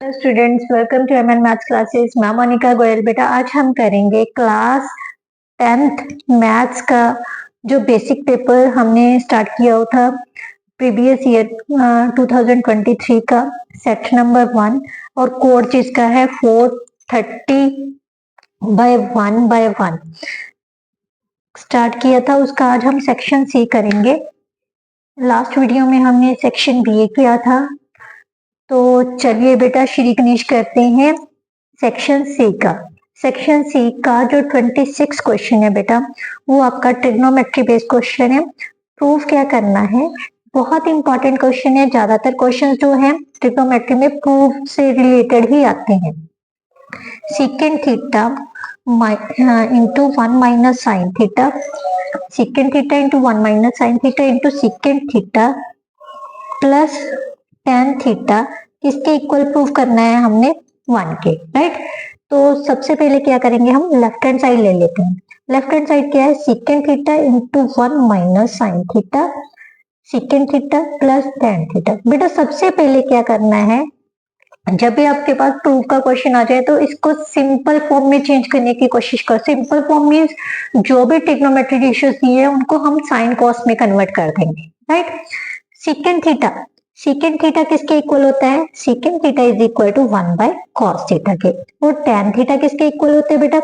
Students, welcome to MN maths classes. मैं मोनिका गोयल। बेटा आज हम करेंगे क्लास 10th मैथ्स का जो बेसिक पेपर हमने स्टार्ट किया हुआ था प्रीवियस ईयर 2023 का, सेट नंबर 1 और कोड जिसका है 430/1/1 स्टार्ट किया था। उसका आज हम सेक्शन सी करेंगे। लास्ट वीडियो में हमने सेक्शन बी किया था, तो चलिए बेटा श्री गणेश करते हैं सेक्शन सी का। सेक्शन सी का जो 26 क्वेश्चन है बेटा, वो आपका ट्रिग्नोमेट्री बेस्ड क्वेश्चन है। प्रूफ क्या करना है, बहुत इंपॉर्टेंट क्वेश्चन है। ज्यादातर क्वेश्चन जो है ट्रिग्नोमेट्री में प्रूफ से रिलेटेड ही आते हैं। Secant theta into 1 minus sine theta, secant theta into 1 minus sine theta into secant theta plus tan theta, किसके इक्वल प्रूफ करना है हमने 1 के, राइट। तो सबसे पहले क्या करेंगे, हम लेफ्ट हैंड साइड ले लेते हैं। लेफ्ट हैंड साइड क्या है, secant theta into 1 minus sine theta, secant theta plus tan theta. बेटा सबसे पहले क्या करना है, जब भी आपके पास प्रूफ का क्वेश्चन आ जाए तो इसको सिंपल फॉर्म में चेंज करने की कोशिश करो। सिंपल फॉर्म मीन्स जो भी ट्रिग्नोमेट्रिक रेशियोज दिए हैं उनको हम साइन कॉस में कन्वर्ट कर देंगे, right. Secant theta, secant theta किसके इक्वल होता है, secant theta is equal to 1 by cos theta के। और टेन थीटा किसके इक्वल होते हैं बेटा,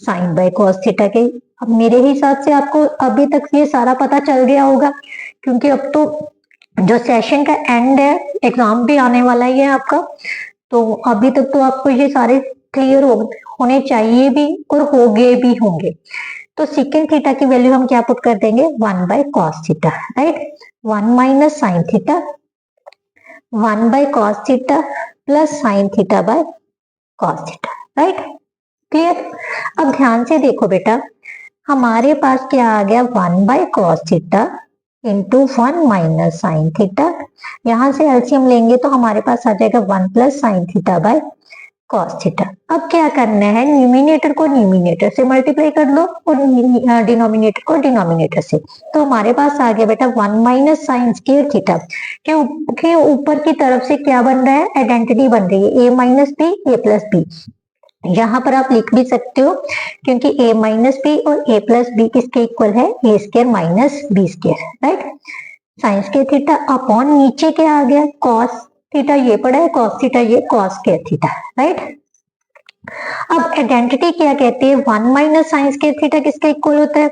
साइन बाय कॉस थीटा के। अब मेरे हिसाब से आपको अभी तक ये सारा पता चल गया होगा, क्योंकि अब तो जो सेशन का एंड है, एग्जाम भी आने वाला ही है आपका, तो अभी तक तो आपको ये सारे क्लियर होने चाहिए भी और हो गए भी होंगे। तो सीकेंट थीटा की वैल्यू हम क्या पुट कर देंगे, 1 by cos theta, right. 1 minus sine theta, 1 by cos theta plus sine theta by cos theta, right. Clear. अब ध्यान से देखो बेटा, हमारे पास क्या आ गया, 1 by cos theta into 1 minus sine theta. यहां से एलसीएम लेंगे तो हमारे पास आ जाएगा 1 plus sine theta by cos theta. अब क्या करना है, न्यूमिनेटर को न्यूमिनेटर से मल्टीप्लाई कर लो और डिनोमिनेटर को डिनोमिनेटर से। तो हमारे पास आ गया बेटा 1 माइनस साइन स्क्वायर थीटा के ऊपर की तरफ से क्या बन रहा है, आइडेंटिटी बन रही है, a minus b a plus b. यहाँ पर आप लिख भी सकते हो, क्योंकि a माइनस बी और a प्लस बी किसके इक्वल है, a square minus b square, right. Sine square theta upon नीचे क्या आ गया, कॉस थीटा ये पड़ा है, कॉस थीटा ये कॉस स्क्वायर थीटा, राइट। अब आइडेंटिटी क्या कहती है, 1 माइनस साइन स्क्वायर थीटा किसके इक्वल होता है,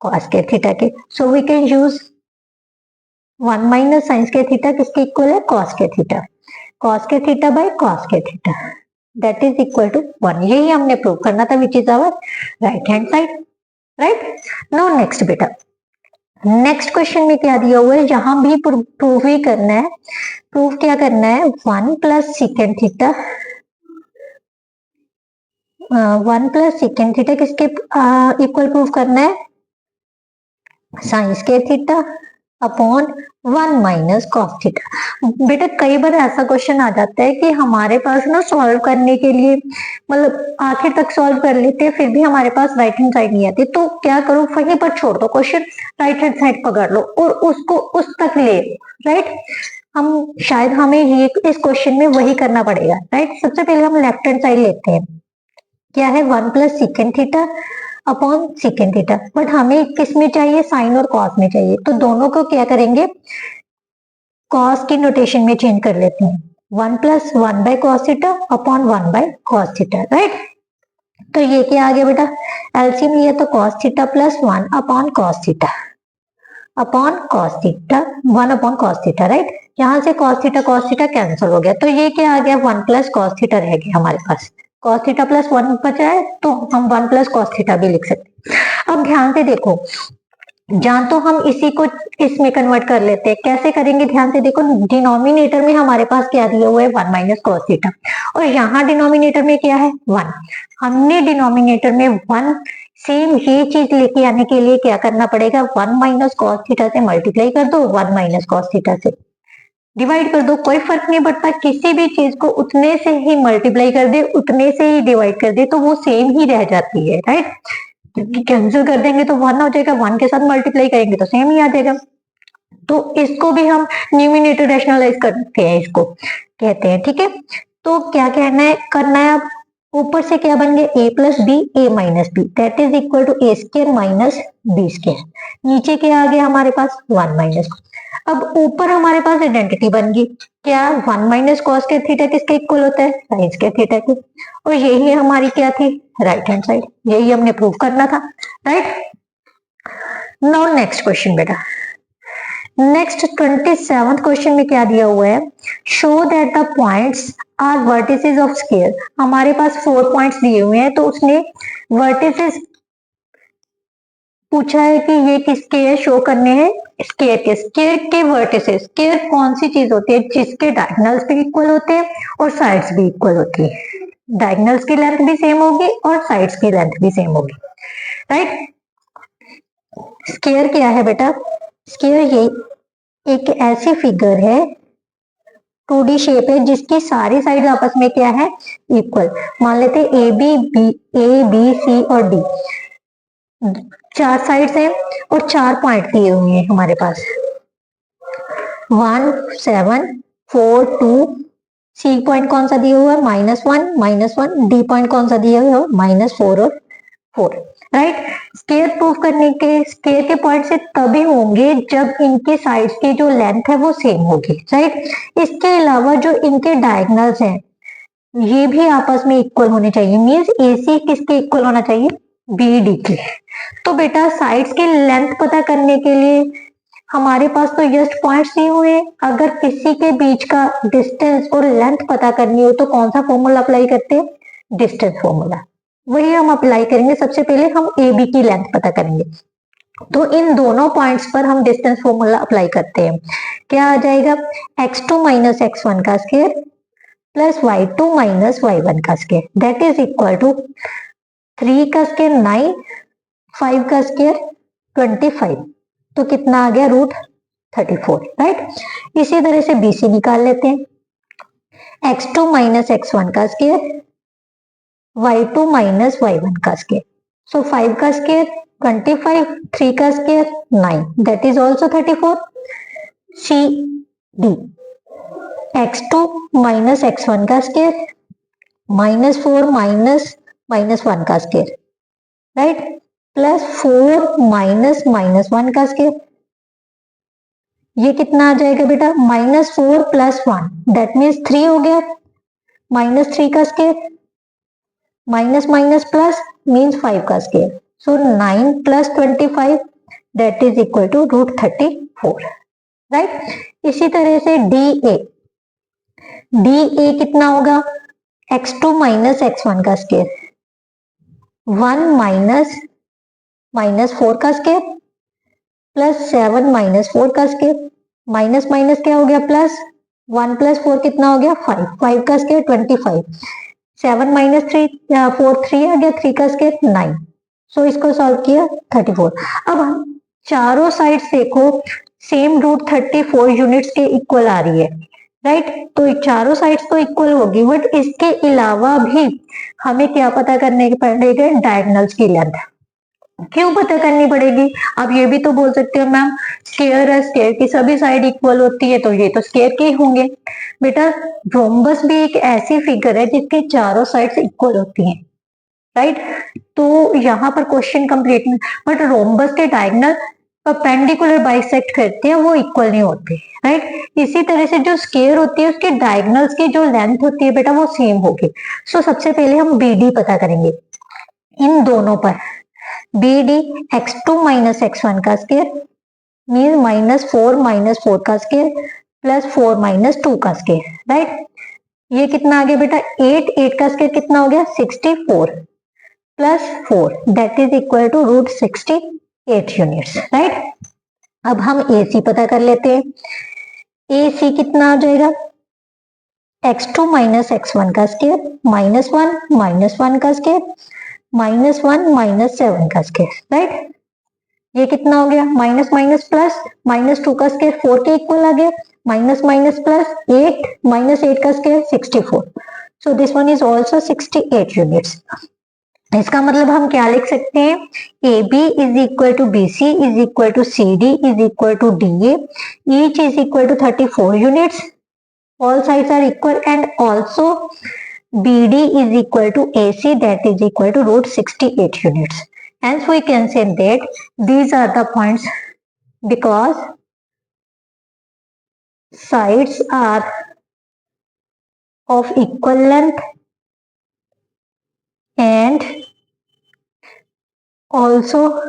कॉस स्क्वायर थीटा के। So we can use 1 minus sine square theta किसके इक्वल है, cos square theta, cos square theta by cos square theta, that is equal to 1। यही हमने prove करना था, which is our right hand side, right. Now next बेटा, next question में क्या दिया हुआ है, यहां भी प्रूफ ही करना है। प्रूफ क्या करना है, 1 plus secant theta, 1 plus secant theta किसके इक्वल प्रूफ करना है, sign square theta upon 1 minus cos theta. बेटा कई बार ऐसा क्वेश्चन आ जाता है कि हमारे पास ना सॉल्व करने के लिए, मतलब आखिर तक सॉल्व कर लेते हैं, फिर भी हमारे पास राइट हैंड साइड नहीं आती। तो क्या करो, वहीं पर छोड़ दो क्वेश्चन, राइट हैंड साइड पकड़ लो और उसको उस तक ले, राइट। हम शायद हमें ये इस क्वेश्चन में वही करना पड़ेगा, राइट। सबसे पहले हम लेफ्ट हैंड साइड लेते हैं, क्या है 1 plus secant theta upon secant theta, but हमें किस में चाहिए, साइन और कॉस में चाहिए। तो दोनों को क्या करेंगे, कॉस की नोटेशन में चेंज कर लेते हैं, 1 plus 1 by cos theta upon 1 by cos theta, right. तो ये क्या आ गया बेटा, एलसीएम लिया तो cos theta plus 1 upon cos theta upon cos theta, 1 upon cos theta, right. यहां से कॉस थीटा कैंसिल हो गया, तो ये क्या आ गया, 1 प्लस कॉस थीटा रह गया हमारे पास। कॉस थीटा प्लस 1 बचा है, तो हम 1 प्लस कॉस थीटा भी लिख सकते। अब ध्यान से देखो, जान तो हम इसी को इसमें कन्वर्ट कर लेते हैं, कैसे करेंगे, ध्यान से देखो। डिनोमिनेटर में हमारे पास क्या दिया हुआ है, 1 माइनस कॉस थीटा, और यहाँ डिनोमिनेटर में क्या है, 1। हमने डिनोमिनेटर में 1, सेम ये चीज लेके आने के लिए क्या करना पड़ेगा, 1 माइनस कॉस थीटा से मल्टीप्लाई कर दो, 1 माइनस कॉस थीटा से डिवाइड कर दो, कोई फर्क नहीं पड़ता। किसी भी चीज को उतने से ही मल्टीप्लाई कर दे, उतने से ही डिवाइड कर दे, तो वो सेम ही रह जाती है, राइट। कैंसिल कर देंगे तो 1 हो जाएगा, 1 के साथ मल्टीप्लाई करेंगे तो सेम ही आ जाएगा। तो इसको भी हम न्यूमिनेटर रैशनलाइज करते हैं, इसको कहते हैं, ठीक है। तो क्या कहना है करना है, अब ऊपर से क्या बन गया a plus B A minus B that is equal to A square minus B square. नीचे क्या आ गया हमारे पास 1 माइनस। अब ऊपर हमारे पास आइडेंटिटी बन गई क्या, 1 माइनस कॉस के थीटा किसके इक्वल होता है, साइन के थीटा के। और यही हमारी क्या थी, राइट हैंड साइड, यही हमने प्रूव करना था, राइट। नाउ नेक्स्ट क्वेश्चन बेटा, नेक्स्ट 27th क्वेश्चन में क्या दिया हुआ है, show that the points are vertices of square. हमारे पास 4 पॉइंट्स दिए हुए हैं, तो उसने वर्टिसेस पूछा है कि ये किसके है, शो करने हैं स्केयर के। स्केयर के वर्टिसेस, स्केयर कौन सी चीज होती है जिसके डायगोनल्स भी इक्वल होते हैं और साइड्स भी इक्वल होती है। डायगोनल्स की लेंथ भी सेम होगी और साइड्स की लेंथ भी सेम होगी, राइट। स्केयर क्या है बेटा, स्केयर ये एक ऐसी फिगर है 2D शेप है जिसकी सारी साइड आपस में क्या है, इक्वल। मान लेते ए बी सी और डी 4 साइड्स हैं और 4 पॉइंट दिए हुए हैं हमारे पास, 1 7 4 2। सी पॉइंट कौन सा दिया हुआ है, -1 डी पॉइंट कौन सा दिया हुआ है, -4 और 4, राइट। स्केयर प्रूफ करने के, स्केयर के पॉइंट से तभी होंगे जब इनके साइड्स की जो लेंथ है वो सेम होगी, राइट। इसके अलावा जो इनके डायगोनल्स हैं ये भी आपस में इक्वल होने चाहिए, मींस एसी किसके इक्वल होना चाहिए, बीडी के। तो बेटा साइड्स की लेंथ पता करने के लिए हमारे पास तो जस्ट पॉइंट्स दिए हुए हैं, अगर किसी के बीच का डिस्टेंस और लेंथ पता करनी हो तो कौन सा फॉर्मूला अप्लाई करते हैं, डिस्टेंस फॉर्मूला, वही हम अप्लाई करेंगे। सबसे पहले हम ए बी की लेंथ पता करेंगे, तो इन दोनों पॉइंट्स पर हम डिस्टेंस फॉर्मूला अप्लाई करते हैं। क्या आ जाएगा, x2 माइनस x1 का square plus y2 minus y1 का square that is equal to 3 का स्क्वायर 9, 5 का स्क्वायर 25, तो कितना आ गया √34, राइट। इसी तरह से BC निकाल लेते हैं, x2 माइनस x1 का स्क्वायर y2 माइनस y1 का स्क्वायर, सो 5 का स्क्वायर 25, 3 का square 9 that is also 34। C D x2 minus x1 का स्क्वायर -4 माइनस 1 का स्क्वायर, राइट, प्लस 4 माइनस -1 का स्क्वायर, ये कितना आ जाएगा बेटा, -4 प्लस 1 दैट मीन्स 3 हो गया, -3 का square minus minus plus means 5 का square, so 9 plus 25 that is equal to √34, right. इसी तरह से डी ए कितना होगा, x2 माइनस x1 का स्क्वायर 1 माइनस 4 का स्क्वायर प्लस 7 माइनस 4 का स्क्वायर, माइनस माइनस क्या हो गया प्लस, 1 प्लस 4 कितना हो गया 5, 5 का स्क्वायर 25, 7 माइनस 4 3 आ गया, 3 का स्क्वायर 9, सो इसको सॉल्व किया 34। अब हम चारों साइड्स देखो सेम √34 यूनिट्स के इक्वल आ रही है, राइट, तो चारों साइड्स तो इक्वल होगी, बट इसके अलावा भी हमें क्या पता करने पड़ेगा, डायगोनल्स की लेंथ। क्यों पता करनी पड़ेगी, आप ये भी तो बोल सकते हो मैम स्क्वायर है, स्क्वायर की सभी साइड इक्वल होती है तो ये तो स्क्वायर के ही होंगे। बेटा रोम्बस भी एक ऐसी फिगर है जिसके चारों साइड्स इक्वल होती हैं, राइट, तो यहाँ पर क्वेश्चन कंप्लीट नहीं, बट रोम्बस के डायगोनल परपेंडिकुलर बाइसेक्ट करते हैं वो इक्वल नहीं होते, राइट। इसी तरह से जो स्क्वायर होती है उसके डायगोनल्स की जो लेंथ होती है बेटा वो सेम होगी। सो सबसे पहले हम BD पता करेंगे, इन दोनों पर BD x2 माइनस x1 का स्क्वायर मीन -4 माइनस 4 का स्क्वायर प्लस 4 माइनस 2 का स्क्वायर, राइट। ये कितना आ गया बेटा 8 का स्क्वायर कितना हो गया 64 plus 4 that is equal to √68 units, right. अब हम AC पता कर लेते हैं, AC कितना आ जाएगा, x2 माइनस x1 का स्क्वायर -1 माइनस 1 का स्क्वायर -1 माइनस 7 का स्क्वायर, राइट। ये कितना हो गया माइनस माइनस प्लस -2 का स्क्वायर 4 के इक्वल आ गया, माइनस माइनस प्लस 8 -8 का square 64, so this one is also 68 units. इसका मतलब हम क्या लिख सकते हैं, AB is equal to BC is equal to CD is equal to DA, each is equal to 34 units, all sides are equal, and also BD is equal to AC, that is equal to root 68 units. Hence we can say that these are the points because sides are of equal length and also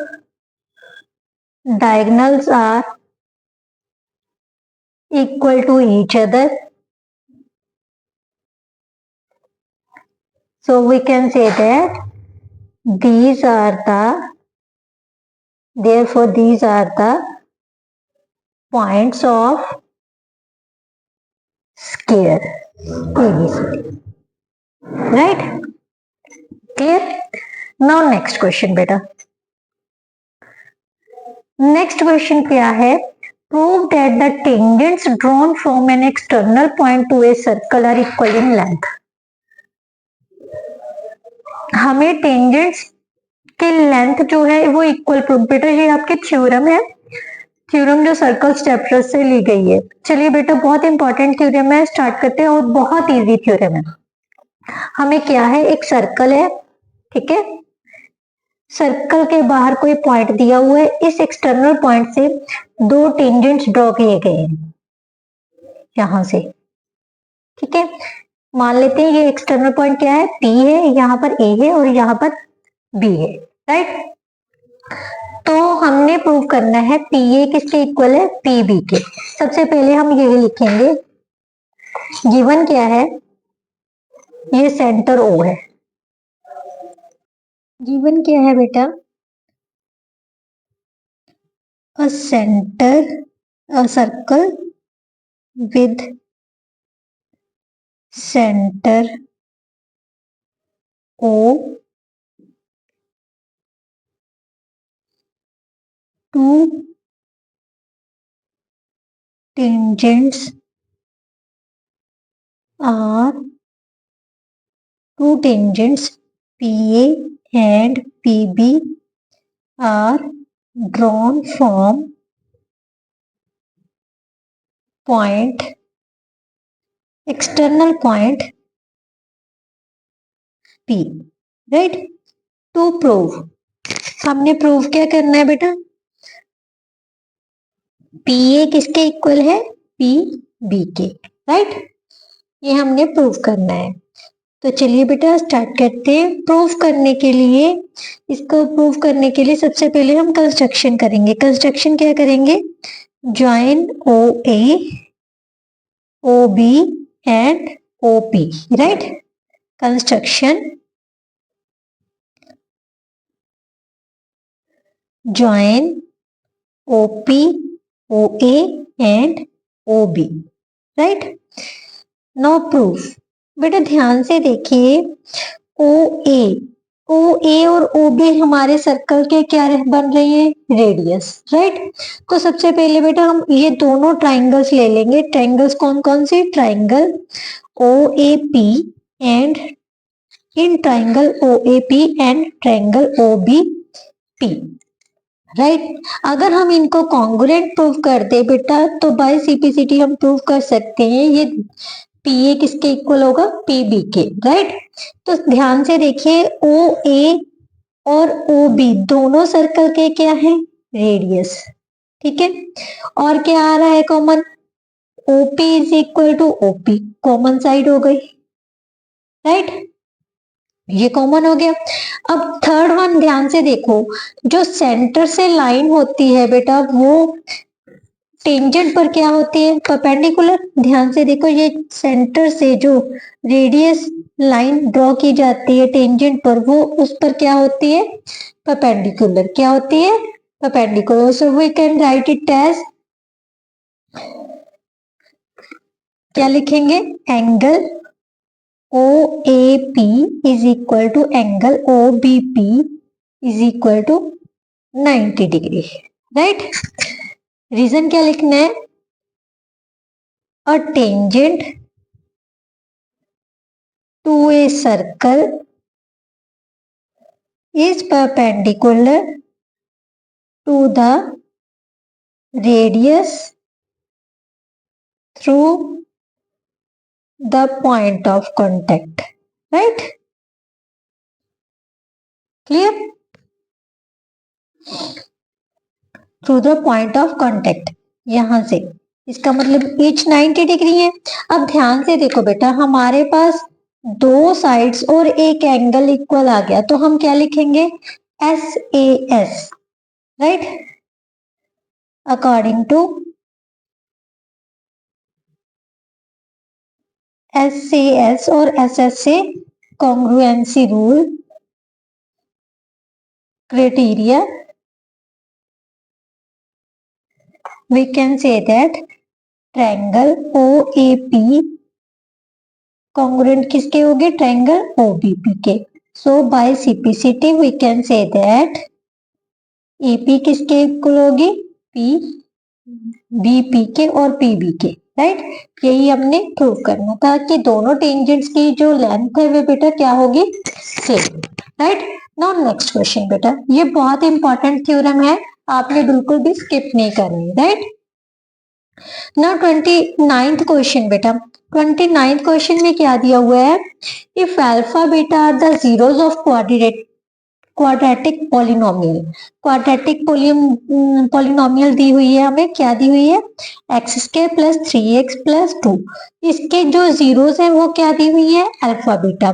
diagonals are equal to each other. So we can say that these are the, therefore these are the points of square ABC. Right? Clear? Now next question बेटा. Next question क्या है? Prove that the tangents drawn from an external point to a circle are equal in length. हमें tangents की length जो है वो equal prove. बेटा ये आपके थ्योरम है, थ्योरम जो सर्कल चैप्टर से ली गई है. चलिए बेटा बहुत इंपॉर्टेंट थ्योरम है, स्टार्ट करते हैं. और बहुत इजी थ्योरम है. हमें क्या है, एक सर्कल है, ठीक है. सर्कल के बाहर कोई पॉइंट दिया हुआ है. इस एक्सटर्नल पॉइंट से दो टेंजेंट्स ड्रॉ किए गए हैं यहां से, ठीक है. मान लेते हैं ये एक्सटर्नल पॉइंट क्या है, P है, यहाँ पर A है और यहाँ पर B है. राइट. तो हमने प्रूव करना है PA किसके इक्वल है, PB के. सबसे पहले हम ये लिखेंगे, गिवन क्या है, ये सेंटर O है. गिवन क्या है बेटा, a center, a circle with center O, two tangents are, two tangents PA and PB are drawn from point, external point P. Right. To prove, हमने प्रूव क्या करना है बेटा, PA किसके इक्वल है, PB के. राइट. ये हमने प्रूव करना है. तो चलिए बेटा स्टार्ट करते हैं. प्रूव करने के लिए, इसको प्रूव करने के लिए सबसे पहले हम कंस्ट्रक्शन करेंगे. कंस्ट्रक्शन क्या करेंगे, join OA, OB and OP. Right. Construction join OP, OA and OB. Right. No proof. बेटा ध्यान से देखिए, OA और OB हमारे सर्कल के क्या बन रहे हैं, रेडियस. राइट. तो सबसे पहले बेटा हम ये दोनों ट्राइंगल्स ले लेंगे. ट्राइंगल्स कौन कौन से, triangle OAP and in triangle OAP and triangle OBP. Right. अगर हम इनको कॉन्ग्रुएंट प्रूव कर दे बेटा, तो बाय CPCT हम प्रूव कर सकते हैं ये PA किसके इक्वल होगा, PB के. राइट. तो ध्यान से देखिए, OA और OB दोनों सर्कल के क्या है, रेडियस. ठीक है. और क्या आ रहा है common, OP is equal to OP, common side हो गई. राइट. ये कॉमन हो गया. अब थर्ड वन ध्यान से देखो, जो सेंटर से लाइन होती है बेटा वो टेंजेंट पर क्या होती है, परपेंडिकुलर. ध्यान से देखो, ये सेंटर से जो रेडियस लाइन ड्रॉ की जाती है टेंजेंट पर, वो उस पर क्या होती है, परपेंडिकुलर. क्या होती है, perpendicular. So we can write it as, क्या लिखेंगे, angle OAP is equal to angle OBP is equal to 90 degree. Right. Reason क्या लिखना है, a tangent to a circle is perpendicular to the radius through the point of contact, right? Clear? Through the point of contact, यहां से, इसका मतलब each 90 degree है। अब ध्यान से देखो बेटा, हमारे पास दो साइड्स और एक एंगल इक्वल आ गया, तो हम क्या लिखेंगे? SAS, right? According to SAS और SSA congruency rule criteria, we can say that triangle OAP congruent किसके होंगे? triangle OBP के। So by CPCT we can say that AP किसके इक्वल होगी? BP के और PB के, राइट? यही हमने प्रूव करना था कि दोनों टेंजेंट्स की जो लेंथ है वो बेटा क्या होगी? Same, right? Now next question बेटा, ये बहुत इंपॉर्टेंट थ्योरम है, आपने बिल्कुल भी स्किप नहीं करनी, राइट? नाउ 29th क्वेश्चन बेटा, 29th क्वेश्चन में क्या दिया हुआ है? If alpha beta are the zeros of quadratic polynomial, quadratic polynomial दी हुई है हमें, क्या दी हुई है? X square plus 3x plus 2, इसके जो जीरोस है वो क्या दी हुई है? Alpha beta.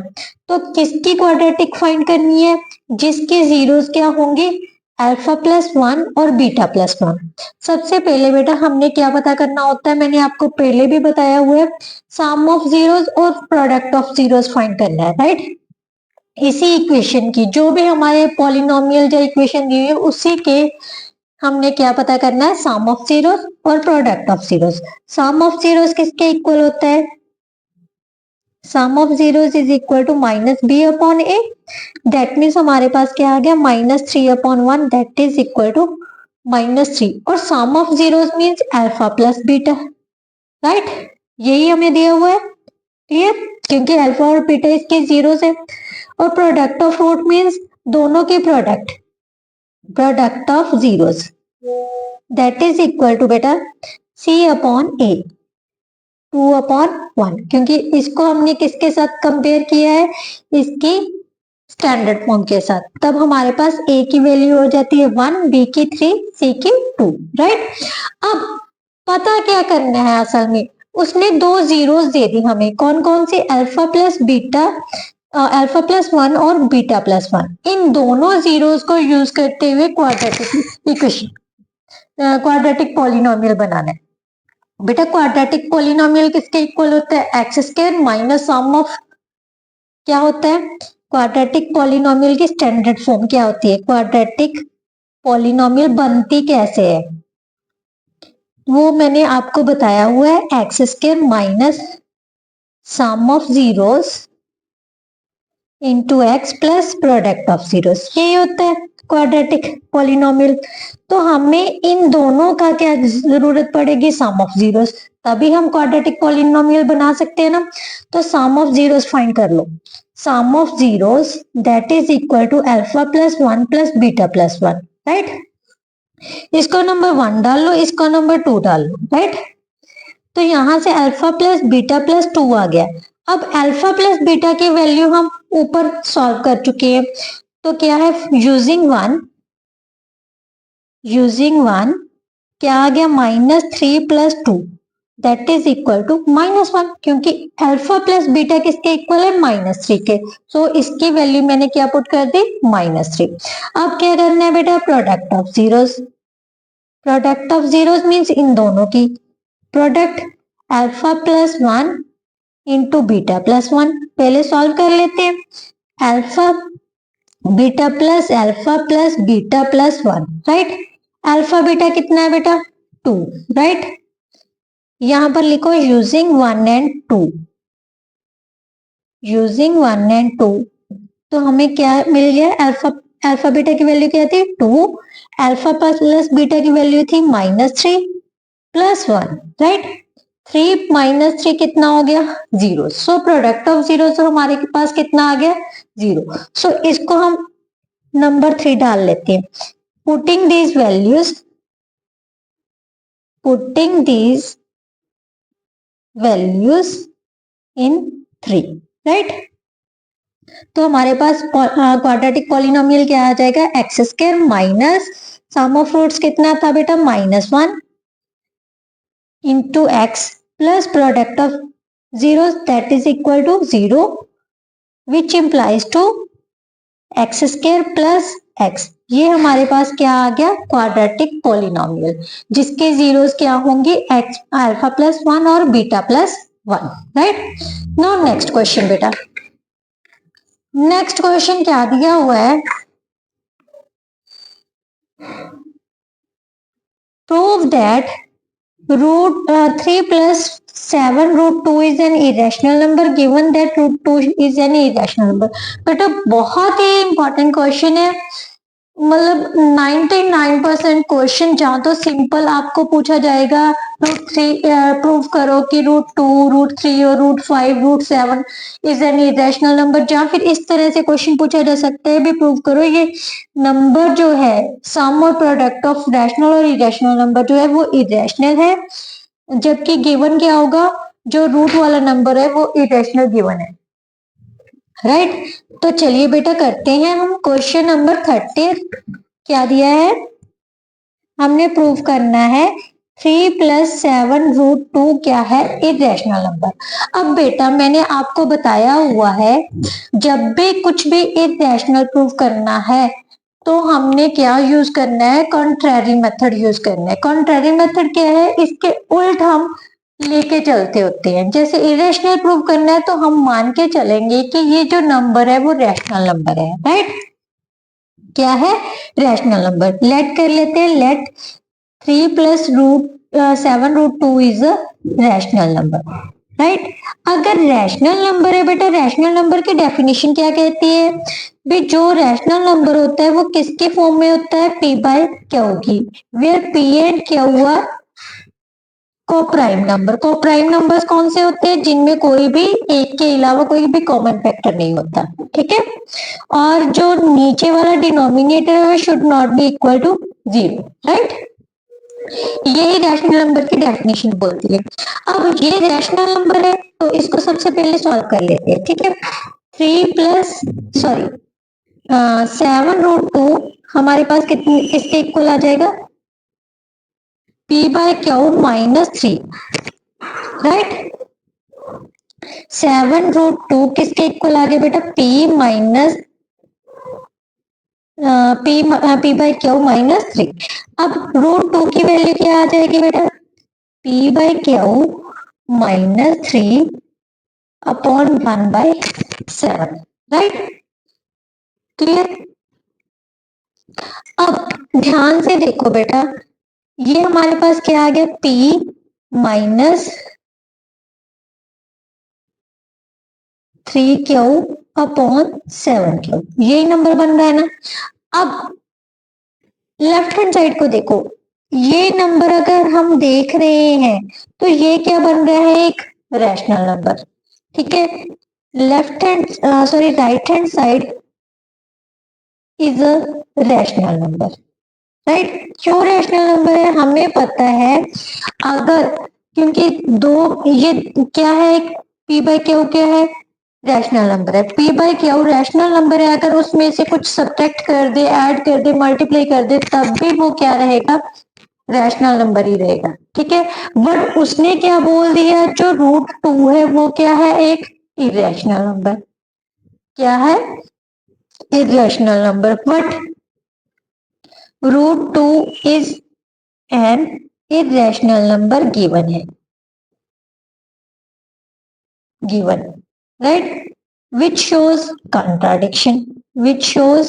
तो किसकी क्वाड्रेटिक फाइंड करनी है? जिसके जीरोस क्या होंगे? अल्फा प्लस 1 और बीटा प्लस 1। सबसे पहले बेटा हमने क्या पता करना होता है? मैंने आपको पहले भी बताया हुआ है, सम ऑफ जीरोस और प्रोडक्ट ऑफ जीरोस फाइंड करना है, राइट? इसी इक्वेशन की, जो भी हमारे पॉलिनोमियल जो इक्वेशन दी है उसी के हमने क्या पता करना है? सम ऑफ जीरोस और product of zeros. Sum of zeros किसके इक्वल होता है? Sum of zeros is equal to minus b upon a, that means हमारे पास क्या आ गया? Minus 3 upon 1, that is equal to minus 3। और sum of zeros means alpha plus beta, right? यही हमें दिया हुआ है, क्लियर? क्योंकि अल्फा और बीटा इसके जीरोस है। और प्रोडक्ट ऑफ रूट मीन्स दोनों के product, product of zeros, that is equal to बेटा सी अपॉन ए, 2 अपॉन 1, क्योंकि इसको हमने किसके साथ कंपेयर किया है? इसकी स्टैंडर्ड फॉर्म के साथ। तब हमारे पास ए की वैल्यू हो जाती है 1, बी की 3, सी की 2, राइट? अब पता क्या करना है असल में? उसने दो जीरोस दे दी हमें, कौन कौन से? Alpha plus beta, alpha plus 1 और बीटा प्लस 1। इन दोनों जीरोस को यूज करते हुए क्वाड्रेटिक इक्वेशन, क्वाड्रेटिक पॉलिनोमियल बनाना है। बेटा क्वाड्रेटिक पॉलिनोमियल किसके इक्वल होता है? X square minus sum of, क्या होता है? क्वाड्रेटिक पॉलिनोमियल की स्टैंडर्ड फॉर्म क्या होती है? क्वाड्रेटिक पॉलिनोमियल बनती कैसे है वो मैंने आपको बताया हुआ है, x square minus sum of zeros into x plus product of zeros, यही होता है क्वाड्रेटिक पॉलिनोमियल। तो हमें इन दोनों का क्या जरूरत पड़ेगी? सम ऑफ जीरोस, तभी हम क्वाड्रेटिक पॉलिनोमियल बना सकते हैं ना। तो सम ऑफ जीरोस फाइंड कर लो, sum of zeros that is equal to alpha plus 1 plus beta plus 1, right? इसको नंबर 1 डाल लो, इसको नंबर 2 डाल लो, राइट? तो यहां से अल्फा प्लस बीटा प्लस 2 आ गया। अब अल्फा प्लस बीटा की वैल्यू हम ऊपर सॉल्व कर चुके हैं, तो क्या है? यूजिंग वन क्या आ गया? Minus 3 plus 2, that is equal to minus 1, क्योंकि अल्फा प्लस बीटा किसके इक्वल है? माइनस 3 के। सो इसकी वैल्यू मैंने क्या पुट कर दी? माइनस 3। अब क्या करना है बेटा? Product of zeros, product of zeros means in दोनों की product, alpha plus 1 into beta plus 1। पहले सॉल्व कर लेते हैं, alpha beta plus beta plus 1, right? Alpha beta कितना है बेटा? 2, राइट? यहां पर लिखो यूजिंग 1 एंड 2, यूजिंग 1 एंड 2, तो हमें क्या मिल गया? अल्फा बीटा की वैल्यू क्या थी? 2, अल्फा प्लस बीटा की वैल्यू थी माइनस 3 प्लस 1, राइट? 3 माइनस 3 कितना हो गया? 0। सो प्रोडक्ट ऑफ जीरो तो हमारे के पास कितना आ गया? 0। सो इसको हम नंबर 3 डाल लेते हैं। Putting these values in 3, right. तो हमारे पास क्वाड्रेटिक पॉलिनोमियल क्या आ जाएगा, x square minus sum of roots कितना था बेटा, -1 into x plus product of zero that is equal to 0 which implies to x square plus x. ये हमारे पास क्या आ गया, क्वाड्रेटिक पॉलिनोमियल, जिसके जीरोस क्या होंगे, एक्स अल्फा प्लस 1 और beta plus 1, right. Now next question बेटा, नेक्स्ट क्वेश्चन क्या दिया हुआ है, prove that √3 plus 7 √2 is an irrational number given that √2 is an irrational number। बेटा बहुत ही इंपॉर्टेंट क्वेश्चन है, मतलब 99% क्वेश्चन जहां तो सिंपल आपको पूछा जाएगा √3 प्रूव करो कि √2 √3 और √5 √7 इज एन इरेशनल नंबर, जहां फिर इस तरह से क्वेश्चन पूछा जा सकता है भी प्रूव करो ये नंबर जो है सम और प्रोडक्ट ऑफ रैशनल और इरेशनल नंबर जो है वो इरेशनल है, जबकि गिवन क्या होगा, जो रूट वाला नंबर है वो इरेशनल गिवन है, राइट। तो चलिए बेटा करते हैं हम क्वेश्चन नंबर 30। क्या दिया है, हमने प्रूव करना है 3 plus 7 √2 क्या है, इरेशनल नंबर। अब बेटा मैंने आपको बताया हुआ है जब भी कुछ भी इरेशनल प्रूव करना है तो हमने क्या यूज करना है, कॉन्ट्रैरी मेथड यूज करना है। कॉन्ट्रैरी मेथड क्या है, इसके उल्ट हम लेके चलते होते हैं। जैसे इरेशनल प्रूव करना है तो हम मान के चलेंगे कि ये जो नंबर है वो रैशनल नंबर है, राइट। क्या है, रैशनल नंबर। लेट कर लेते हैं, let 3 plus 7 √2 is a rational number, right. अगर रैशनल नंबर है बेटा, रैशनल नंबर की डेफिनेशन क्या कहती है भी, जो रैशनल नंबर होता है वो किसके फॉर्म में होता है, p बाय क्यू की, where p and q are coprime number. Coprime numbers कौन से होते हैं, जिनमें कोई भी एक के अलावा कोई भी कॉमन फैक्टर नहीं होता, ठीक है। और जो नीचे वाला डिनोमिनेटर है should not be equal to 0, right. यही रैशनल नंबर की डेफिनेशन बोलती है। अब ये रैशनल नंबर है तो इसको सबसे पहले सॉल्व कर लेते हैं, ठीक है। 7 √2 हमारे पास कितने किसके इक्वल आ जाएगा, p बाय क्यू -3, राइट। 7 √2 किसके इक्वल आ गया बेटा, p बाय क्यू -3। अब √2 की वैल्यू क्या आ जाएगी बेटा, p by q -3 upon 1/7, right. Clear. अब ध्यान से देखो बेटा, ये हमारे पास क्या आ गया, p -3q अपॉन 7q, यही नंबर बन रहा है ना। अब लेफ्ट हैंड साइड को देखो, ये नंबर अगर हम देख रहे हैं तो ये क्या बन रहा है, एक रैशनल नंबर, ठीक है। Right hand side is a rational number, right. क्यों रैशनल नंबर है, हमें पता है अगर, क्योंकि दो ये क्या है, p बाय क्यू क्या है, रैशनल नंबर है। p by q rational number है, अगर उसमें से कुछ सब्ट्रैक्ट कर दे, ऐड कर दे, मल्टीप्लाई कर दे, तब भी वो क्या रहेगा, रैशनल नंबर ही रहेगा, ठीक है। बट उसने क्या बोल दिया, जो √2 है वो क्या है, एक इरेशनल नंबर, क्या है, irrational number. But √2 is an irrational number given है, given, right, which shows contradiction, which shows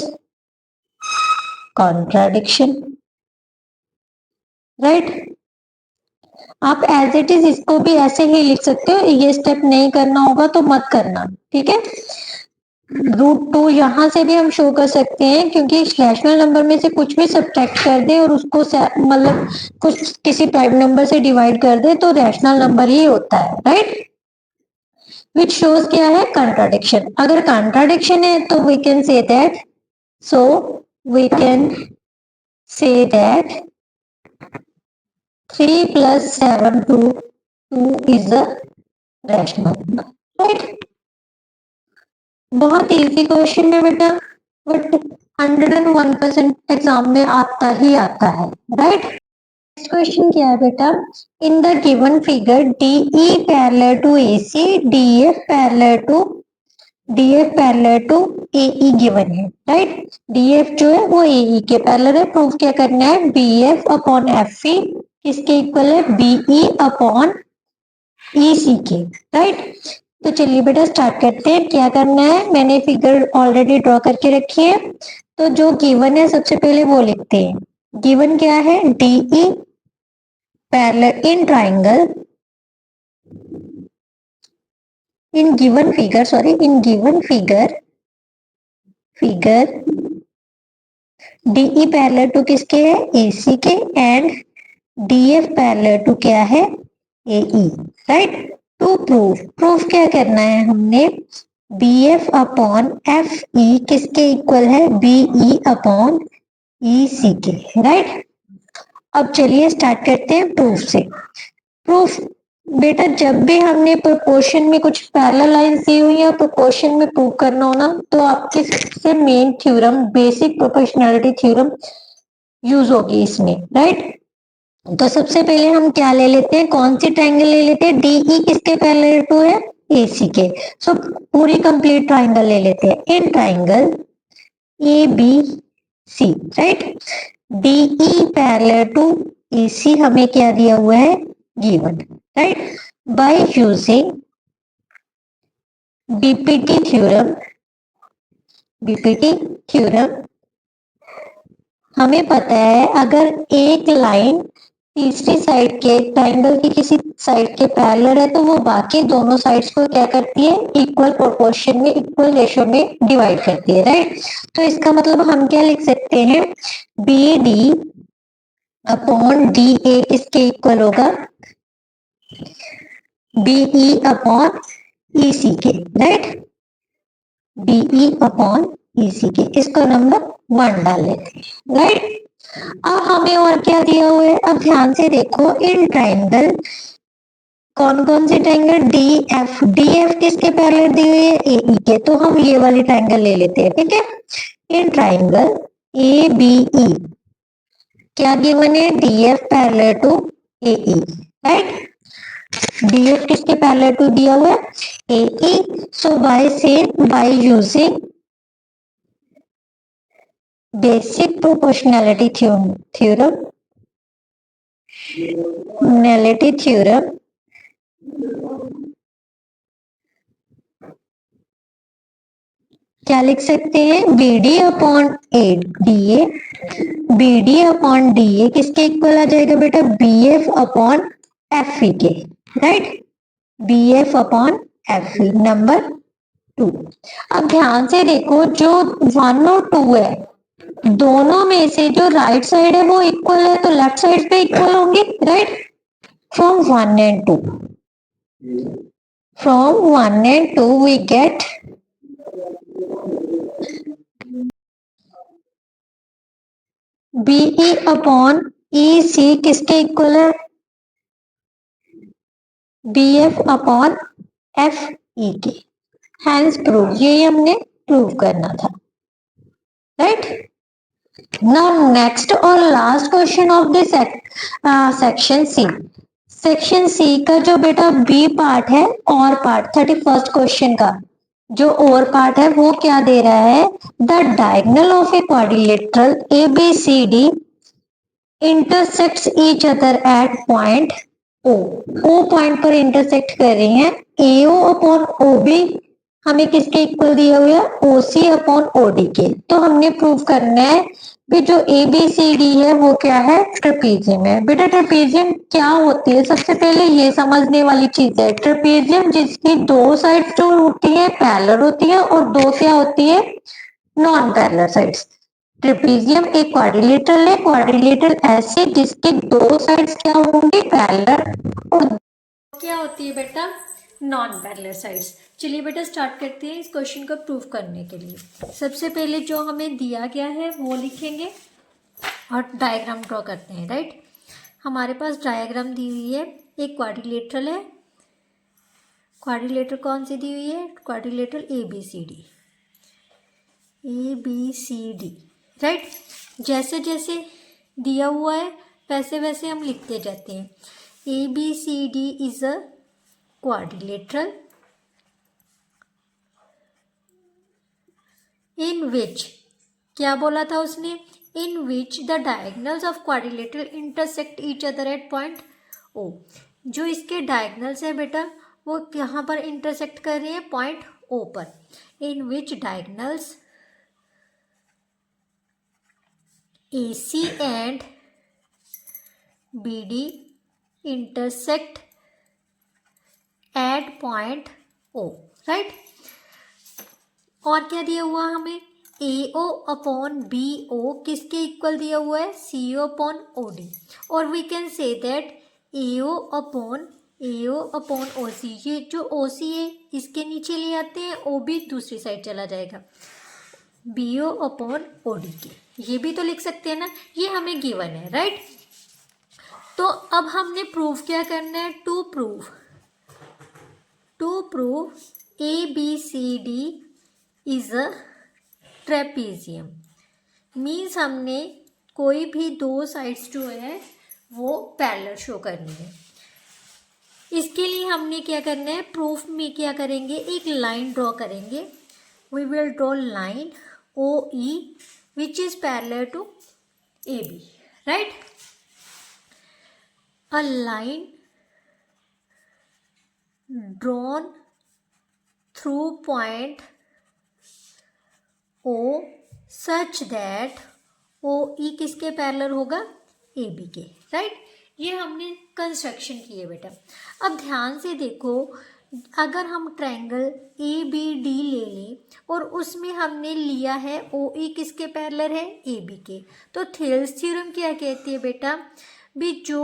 contradiction, right. आप एज इट इज इसको भी ऐसे ही लिख सकते हो, ये स्टेप नहीं करना होगा तो मत करना, ठीक है। √2 यहां से भी हम शो कर सकते हैं, क्योंकि रैशनल नंबर में से कुछ भी सब्ट्रैक्ट कर दे और उसको मतलब कुछ किसी प्राइम नंबर से डिवाइड कर दे तो रैशनल नंबर ही होता है, राइट। विच शोज क्या है, कंट्राडिक्शन। अगर कंट्राडिक्शन है तो we can say that, so we can say that 3 plus 7 √2 is a rational number, right. बहुत इजी क्वेश्चन है बेटा, बट 101% एग्जाम में आता ही आता है, राइट। नेक्स्ट क्वेश्चन क्या है बेटा, in the given figure DE parallel to AC, DF parallel to AE given है, राइट। DF जो है वो AE के पैरेलल है। प्रूफ क्या करना है, BF अपॉन FE किसके इक्वल है, BE अपॉन EC के, राइट। तो चलिए बेटा स्टार्ट करते हैं। क्या करना है, मैंने फिगर ऑलरेडी ड्रॉ करके रखी है। तो जो गिवन है सबसे पहले वो लिखते हैं। गिवन क्या है, DE parallel in triangle in given figure DE parallel to किसके है, AC के, एंड DF पैरेलल टू क्या है, AE, राइट। टू प्रूफ क्या करना है हमने, BF अपॉन FE किसके इक्वल है, BE अपॉन EC के, राइट। अब चलिए स्टार्ट करते हैं प्रूफ से। प्रूफ बेटा जब भी हमने प्रोपोर्शन में कुछ पैरेलल लाइंस दी हुई है, प्रोपोर्शन में प्रूव करना हो ना, तो आपके सबसे main theorem basic proportionality theorem use होगी इसमें, राइट। तो सबसे पहले हम क्या ले लेते हैं, कौन सी ट्राइंगल ले लेते हैं, DE किसके पैरेलल टू है, AC के। सो पूरी कंप्लीट ट्राइंगल ले लेते हैं। In triangle ABC, right, DE parallel to AC हमें क्या दिया हुआ है, given, right. By using BPT theorem हमें पता है अगर एक लाइन तीसरी साइड के ट्राइंगल की किसी साइड के पैरेलल है तो वो बाकी दोनों साइड्स को क्या करती है, इक्वल प्रोपोर्शन में, इक्वल रेशियो में डिवाइड करती है, राइट। तो इसका मतलब हम क्या लिख सकते हैं, BD अपॉन DA किसके इक्वल होगा, BE अपॉन EC के, राइट। BE अपॉन EC के, इसको नंबर 1 डाल लेते हैं, राइट। अब हमें और क्या दिया हुआ है, अब ध्यान से देखो। इन ट्राइंगल कौन कौन से ट्राइंगल, DF किसके पैरेलल दी हुई है, AE के। तो हम ये वाली ट्राइंगल ले लेते हैं, ठीक है। इन ट्राइंगल ABE क्या गिवन है, DF parallel to AE, right. DF किसके पैरेलल टू दिया हुआ है, AE। So by using basic proportionality theorem क्या लिख सकते हैं, BD upon DA, BD upon DA किसके इक्वल आ जाएगा बेटा, BF अपॉन FE के, right. BF upon FE number 2। अब ध्यान से देखो, जो 1 और 2 है दोनों में से जो राइट साइड है वो इक्वल है, तो लेफ्ट साइड पे इक्वल होंगे, right. From 1 and 2 we get BE upon EC किसके इक्वल है, BF अपॉन FE के। हैंस प्रूव, ये हमने प्रूव करना था, राइट। नाउ नेक्स्ट और last question of this section C. Section C का जो बेटा बी पार्ट है, और पार्ट 31st क्वेश्चन का जो और पार्ट है वो क्या दे रहा है, the diagonal of a quadrilateral ABCD intersects each other at point O point पर इंटरसेक्ट कर रही हैं। AO अपॉन OB हमें किसके इक्वल दिया हुआ है, OC अपॉन OD के। तो हमने प्रूव करना है कि जो ABCD है वो क्या है, ट्रेपेजियम है। बेटा ट्रेपेजियम क्या होती है, सबसे पहले ये समझने वाली चीज है। ट्रेपेजियम जिसकी दो साइड जो होती है पैरेलल होती है और दो क्या होती है, नॉन पैरेलल साइड्स। ट्रेपेजियम एक क्वाड्रिलेटरल है, क्वाड्रिलेटरल ऐसे जिसके दो साइड्स क्या होंगे, पैरेलल, और क्या होती है बेटा, नॉन पैरेलल साइड्स। चलिए बेटा स्टार्ट करते हैं इस क्वेश्चन को प्रूव करने के लिए। सबसे पहले जो हमें दिया गया है वो लिखेंगे और डायग्राम ड्रॉ करते हैं, राइट। हमारे पास डायग्राम दी हुई है, एक क्वाड्रिलेटरल है, क्वाड्रिलेटरल कौन सी दी हुई है? Quadrilateral A B C D, right. जैसे जैसे दिया हुआ है वैसे वैसे हम लिखते जाते हैं। A B C D is a quadrilateral in which, क्या बोला था उसने? In which the diagonals of quadrilateral intersect each other at point O. जो इसके डायगनल्स है बेटा वो यहाँ पर इंटरसेक्ट कर रहे हैं पॉइंट ओ पर। In which diagonals AC and BD intersect at point O, राइट। और क्या दिया हुआ हमें? AO अपॉन BO किसके इक्वल दिया हुआ है? CO upon OD। और we can say that AO upon OC, ये जो OC है इसके नीचे ले आते हैं, OB दूसरी साइड चला जाएगा, BO अपॉन OD के, ये भी तो लिख सकते हैं ना, ये हमें गिवन है, राइट। तो अब हमने प्रूव क्या करना है? To prove ABCD is a trapezium. Means हमने कोई भी दो साइड्स जो है वो पैरेलल शो करनी है। इसके लिए हमने क्या करना है? प्रूफ में क्या करेंगे? एक लाइन ड्रॉ करेंगे। We will draw line OE which is parallel to AB, right? A line drawn through point O such that OE किसके पैरेलल होगा? AB के, राइट। ये हमने कंस्ट्रक्शन की है बेटा। अब ध्यान से देखो, अगर हम ट्रायंगल ABD ले लें और उसमें हमने लिया है OE किसके पैरेलल है? AB के, तो थेल्स थ्योरम क्या कहती है बेटा? भी जो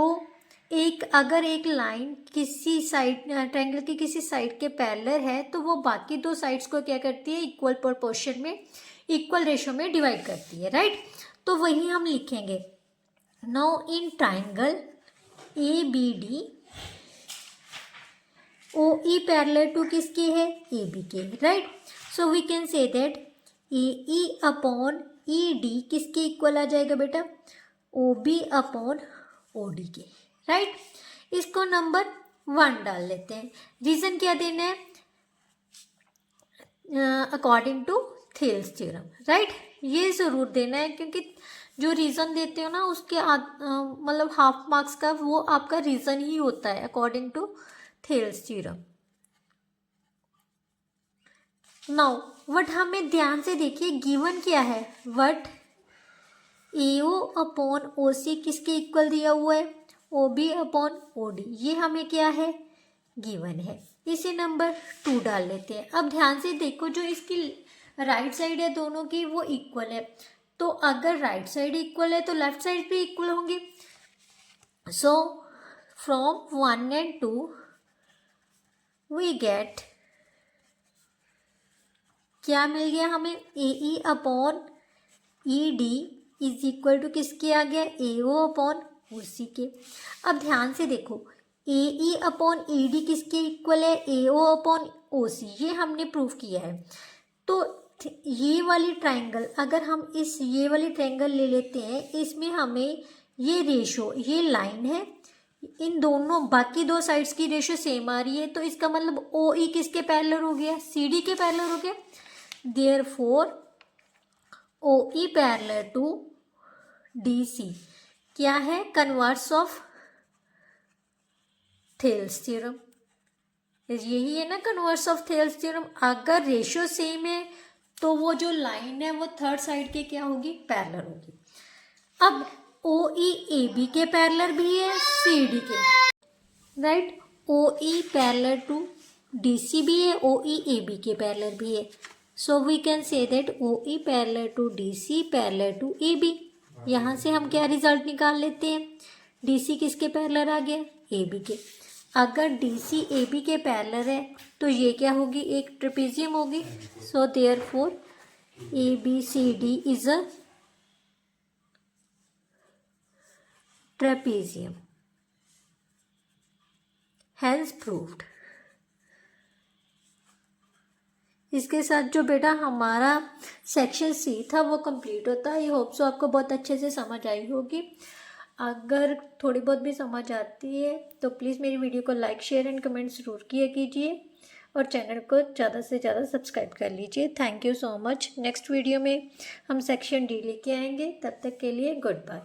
अगर एक लाइन किसी साइड ट्रायंगल की किसी साइड के पैरेलल है तो वो बाकी दो साइड्स को क्या करती है? इक्वल प्रोपोर्शन में, इक्वल रेशो में डिवाइड करती है, राइट। तो वही हम लिखेंगे। Now in triangle ABD OE parallel to किसके है? AB के, right. So we can say that AE upon ED किसके इक्वल आ जाएगा बेटा? OB अपॉन OD के, राइट। इसको नंबर 1 डाल लेते हैं। रीजन क्या देना है? According to Thales theorem, right. ये ज़रूर देना है क्योंकि जो रीज़न देते हो ना उसके मतलब हाफ मार्क्स का वो आपका रीज़न ही होता है according to Thales theorem. Now what हमें ध्यान से देखिए, गिवन क्या है? वट AO अपॉन OC किसके इक्वल दिया हुआ है? OB अपॉन OD, ये हमें क्या है? गिवन है। इसे नंबर 2 डाल लेते हैं। अब ध्यान से देखो, जो इसकी राइट साइड है दोनों की वो इक्वल है, तो अगर राइट साइड इक्वल है तो लेफ्ट साइड भी इक्वल होंगे। So from 1 and 2 we get, क्या मिल गया हमें? AE upon ED is equal to किसके आ गया? AO अपॉन OC के। अब ध्यान से देखो, AE अपॉन ED किसके इक्वल है? AO अपॉन OC, ये हमने प्रूव किया है। तो ये वाली ट्रायंगल, अगर हम ये वाली ट्रायंगल ले लेते हैं, इसमें हमें ये रेशो, ये लाइन है, इन दोनों बाकी दो साइड्स की रेशो सेम आ रही है, तो इसका मतलब OE किसके पैरेलल हो गया? CD के पैरेलल हो गया। Therefore OE parallel to DC क्या है? Converse of Thales theorem. यही है ना कन्वर्स ऑफ थेल्स थ्योरम। अगर रेशो सेम है तो वो जो लाइन है वो थर्ड साइड के क्या होगी? पैरेलल होगी। अब OE AB के पैरेलल भी है, CD के, right. OE parallel to DC भी है, OE AB के पैरेलल भी है। So we can say that OE parallel to DC parallel to AB। यहाँ से हम क्या रिजल्ट निकाल लेते हैं? DC किसके पैरेलल आ गया? AB के। अगर DC AB के पैरेलल है तो ये क्या होगी? एक ट्रेपेजियम होगी। So therefore ABCD is a trapezium, hence proved। इसके साथ जो बेटा हमारा सेक्शन सी था वो कंप्लीट होता है। आई होप सो आपको बहुत अच्छे से समझ आई होगी। अगर थोड़ी बहुत भी समझ आती है तो प्लीज़ मेरी वीडियो को लाइक शेयर एंड कमेंट ज़रूर किया कीजिए और चैनल को ज़्यादा से ज़्यादा सब्सक्राइब कर लीजिए। Thank you so much. Next video में हम सेक्शन डी लेके आएंगे। तब तक के लिए गुड बाय।